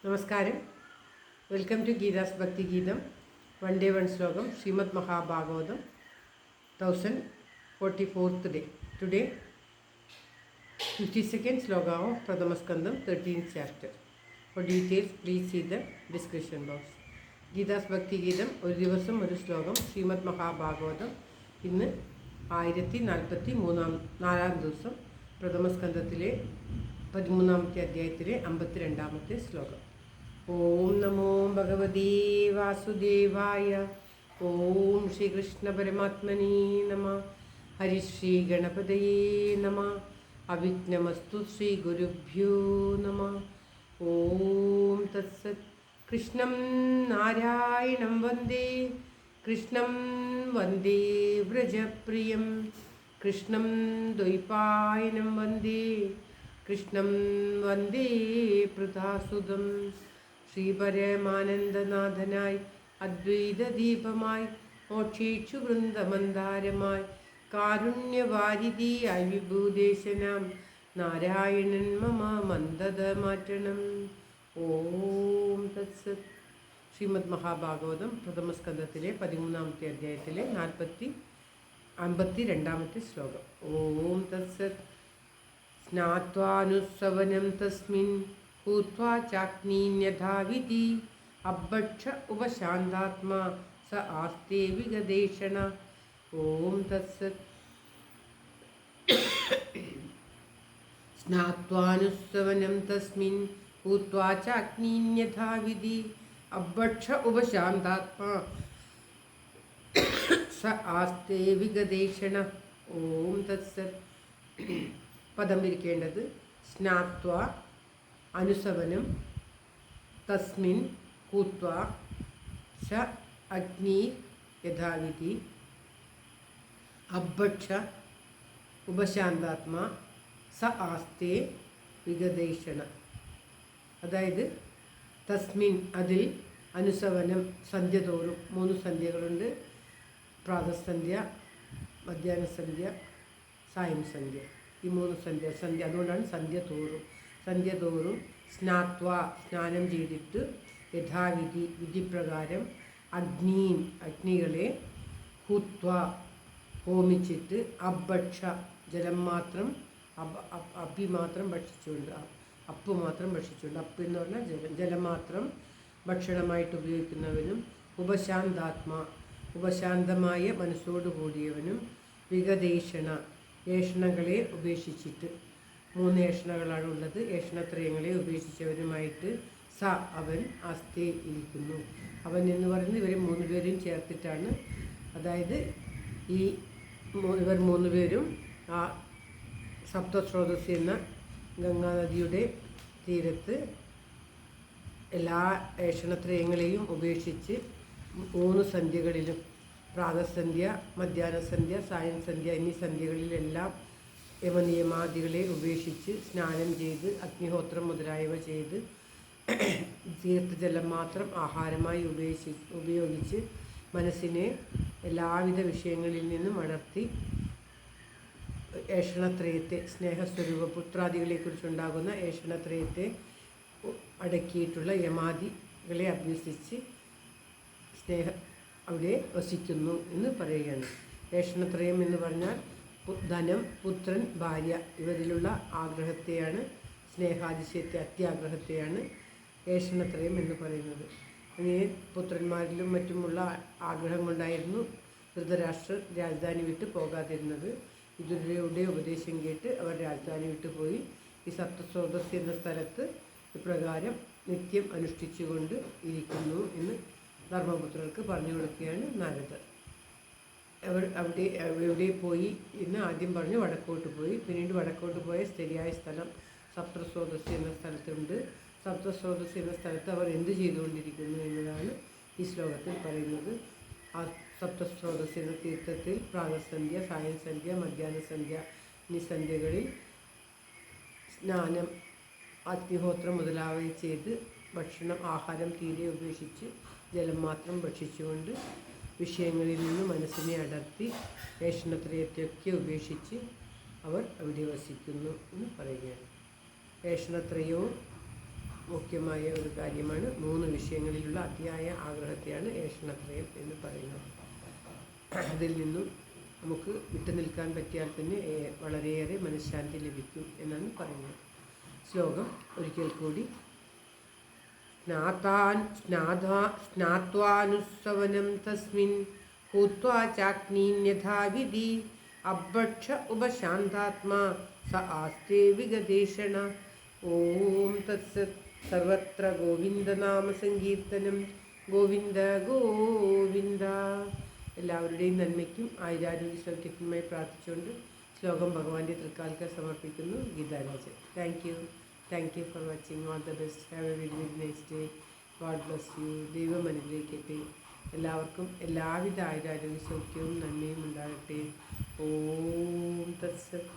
നമസ്കാരം. Welcome to Geetha's ഭക്തി ഗീതം. വൺ ഡേ വൺ ശ്ലോകം. Shrimad Mahabhagavatam 1044th day. Today 52nd sloka of Pradhamaskandam 13th chapter. For details please see the description box. Geetha's ഭക്തി ഗീതം ഒരു ദിവസം ഒരു ശ്ലോകം. ശ്രീമദ് മഹാഭാഗവതം ഇന്ന് 1044 ദിവസം. പ്രഥമസ്കന്ധത്തിലെ 13ാമത്തെ അധ്യായത്തിലെ 52ാമത്തെ ശ്ലോകം. ഓം നമോ ഭഗവതേ വാസുദേവായ. ഓം ശ്രീകൃഷ്ണ പരമാത്മനേ നമ. ഹരിശ്രീ ഗണപതയേ നമ. അവിഘ്നമസ്തു ശ്രീ ഗുരുഭ്യോ നമ. ഓം തത്സത്. കൃഷ്ണം നാരായണം വന്ദേ. കൃഷ്ണം വന്ദേ വ്രജപ്രിയം. കൃഷ്ണം ദ്വൈപായനം വന്ദേ. കൃഷ്ണം വന്ദേ പൃഥാസുതം. ശ്രീപരമാനന്ദനാഥനായി അദ്വൈതദീപമായി മോക്ഷേക്ഷു വൃന്ദമന്ദാരമായി കാരുണ്യവാരിധിയായി വിഭൂദേശനാം നാരായണൻ മമ മന്ദത മാറ്റണം. ഓം തത്സത്. ശ്രീമദ് മഹാഭാഗവതം പ്രഥമസ്കന്ധത്തിലെ 13ാമത്തെ അധ്യായത്തിലെ 52ാമത്തെ ശ്ലോകം. ഓം തത്സത്. സ്നാത്വാനുസ്സവനം തസ്മിൻ ഭൂത്വാ ചാഗ്നീന്യഥാവിധി അബ്ബക്ഷ ഉപശാന്താത്മാ സ ആസ്തേ വിഗതേഷണ. ഓം തത്സത്. സ്നാത്വാനുസ്സവനം തസ്മിൻ ഭൂത്വാ ചാഗ്നീന്യഥാവിധി അബ്ബക്ഷ ഉപശാന്താത്മാ സ ആസ്തേ വിഗതേഷണ. ഓം തത്സത്. പദം ഇരിക്കേണ്ടത് സ്നാത്വ അനുസവനം തസ്മിൻ കൂത്വ ച അഗ്നി യഥാവിധി അബ്ബക്ഷ ഉപശാന്താത്മാ സ ആസ്തേ വിഗതേഷണ. അതായത് തസ്മിൻ അതിൽ അനുസവനം സന്ധ്യ തോറും 3 സന്ധ്യകളുണ്ട്. പ്രാതസന്ധ്യ, മധ്യാഹ്ന സന്ധ്യ, സായം സന്ധ്യ. ഈ 3 സന്ധ്യ അതുകൊണ്ടാണ് സന്ധ്യ തോറും സ്നാത്വ സ്നാനം ചെയ്തിട്ട് യഥാവിധി വിധിപ്രകാരം അഗ്നികളെ ഹുത്വ ഹോമിച്ചിട്ട് അബ്ബക്ഷ ജലം മാത്രം അപ്പി മാത്രം ഭക്ഷിച്ചുകൊണ്ട് അപ്പ് മാത്രം ഭക്ഷിച്ചുകൊണ്ട് അപ്പ് എന്ന് പറഞ്ഞാൽ ജലം മാത്രം ഭക്ഷണമായിട്ട് ഉപയോഗിക്കുന്നവനും ഉപശാന്തമായ മനസ്സോടു കൂടിയവനും വിഗതേഷണ ഏഷണകളെ ഉപേക്ഷിച്ചിട്ട് 3 ഏഷണകളാണ് ഉള്ളത്. ഏഷണത്രയങ്ങളെ ഉപേക്ഷിച്ചവരുമായിട്ട് സ അവൻ ആസ്തേ ഇരിക്കുന്നു. അവൻ എന്ന് പറയുന്നത് ഇവർ 3 പേരും ചേർത്തിട്ടാണ്. അതായത് ഇവർ 3 പേരും ആ സപ്തസ്രോതസ് എന്ന ഗംഗാനദിയുടെ തീരത്ത് എല്ലാ ഏഷണത്രയങ്ങളെയും ഉപേക്ഷിച്ച് 3 സന്ധ്യകളിലും പ്രാതസന്ധ്യ, മധ്യാഹ്ന സന്ധ്യ, സായം സന്ധ്യ എന്നീ സന്ധ്യകളിലെല്ലാം യമനിയമാദികളെ ഉപേക്ഷിച്ച് സ്നാനം ചെയ്ത് അഗ്നിഹോത്രം മുതലായവ ചെയ്ത് തീർത്ഥജലം മാത്രം ആഹാരമായി ഉപയോഗിച്ച് മനസ്സിനെ എല്ലാവിധ വിഷയങ്ങളിൽ നിന്നും അടർത്തി ഏഷണത്രയത്തെ സ്നേഹസ്വരൂപ പുത്രാദികളെക്കുറിച്ചുണ്ടാകുന്ന ഏഷണത്രയത്തെ അടക്കിയിട്ടുള്ള യമാദികളെ അഭ്യസിച്ച് അവിടെ വസിക്കുന്നു എന്ന് പറയുകയാണ്. ഏഷണത്രയം എന്ന് പറഞ്ഞാൽ ധനം, പുത്രൻ, ഭാര്യ ഇവരിലുള്ള ആഗ്രഹത്തെയാണ്, സ്നേഹാതിശയത്തെ അത്യാഗ്രഹത്തെയാണ് ഏഷണത്രയം എന്ന് പറയുന്നത്. അങ്ങനെ പുത്രന്മാരിലും മറ്റുമുള്ള ആഗ്രഹം കൊണ്ടായിരുന്നു ധൃതരാഷ്ട്രർ രാജധാനി വിട്ട് പോകാതിരുന്നത്. വിദുരരുടെ ഉപദേശം കേട്ട് അവർ രാജധാനി വിട്ടു പോയി ഈ സപ്തസ്രോതസ് എന്ന സ്ഥലത്ത് ഇപ്രകാരം നിത്യം അനുഷ്ഠിച്ചുകൊണ്ട് ഇരിക്കുന്നു എന്ന് ധർമ്മപുത്രർക്ക് പറഞ്ഞു കൊടുക്കുകയാണ് നാരദർ. എവിടെ പോയി എന്ന് ആദ്യം പറഞ്ഞ് വടക്കോട്ട് പോയി. പിന്നീട് വടക്കോട്ട് പോയ ശരിയായ സ്ഥലം സപ്തസ്രോതസ് എന്ന സ്ഥലത്തുണ്ട്. സപ്തസ്രോതസ് എന്ന സ്ഥലത്ത് അവർ എന്ത് ചെയ്തുകൊണ്ടിരിക്കുന്നു എന്നതാണ് ഈ ശ്ലോകത്തിൽ പറയുന്നത്. ആ സപ്തസ്രോതസ് എന്ന തീർത്ഥത്തിൽ പ്രാതസന്ധ്യ, സായം സന്ധ്യ, മധ്യാഹ്ന സന്ധ്യ എന്നീ സന്ധ്യകളിൽ സ്നാനം, അഗ്നിഹോത്രം മുതലായവ ചെയ്ത് ആഹാരം തീരെ ഉപേക്ഷിച്ച് ജലം മാത്രം ഭക്ഷിച്ചുകൊണ്ട് വിഷയങ്ങളിൽ നിന്ന് മനസ്സിനെ അടർത്തി ഏഷണത്രയത്തെയൊക്കെ ഉപേക്ഷിച്ച് അവർ അവിടെ വസിക്കുന്നു എന്ന് പറയുകയാണ്. ഏഷണത്രയവും മുഖ്യമായ ഒരു കാര്യമാണ്. 3 വിഷയങ്ങളിലുള്ള അതിയായ ആഗ്രഹത്തെയാണ് ഏഷണത്രയം എന്ന് പറയുന്നത്. അതിൽ നിന്നും നമുക്ക് വിട്ടുനിൽക്കാൻ പറ്റിയാൽ തന്നെ വളരെയേറെ മനഃശാന്തി ലഭിക്കും എന്നാണ് പറയുന്നത്. ശ്ലോകം ഒരിക്കൽ കൂടി. സ്നാത്വാനുസ്സവനം തസ്മിൻ ഹൂത്വാ ചാഗ്നീം യഥാവിധി അഭക്ഷ ഉപശാന്താത്മാ സ ആസ്തേ വിഗതേഷണ. ഓം തത്സത്. സർവത്ര ഗോവിന്ദനാമ സങ്കീർത്തനം. ഗോവിന്ദ ഗോവിന്ദ. എല്ലാവരുടെയും നന്മയ്ക്കും ആയുരാരോഗ്യ സൗഖ്യത്തിനുമായി പ്രാർത്ഥിച്ചുകൊണ്ട് ശ്ലോകം ഭഗവാന്റെ തൃക്കാൽക്കൽ സമർപ്പിക്കുന്നു. Geetha Rajan. Thank you for watching. All the best. Have A very very nice day. God bless you. ദൈവം അനുഗ്രഹിക്കട്ടെ. എല്ലാവർക്കും എല്ലാവിധ ആയുരാരോഗ്യ സൗഖ്യവും നന്മയും ഉണ്ടാകട്ടെ. ഓം തത്സത്.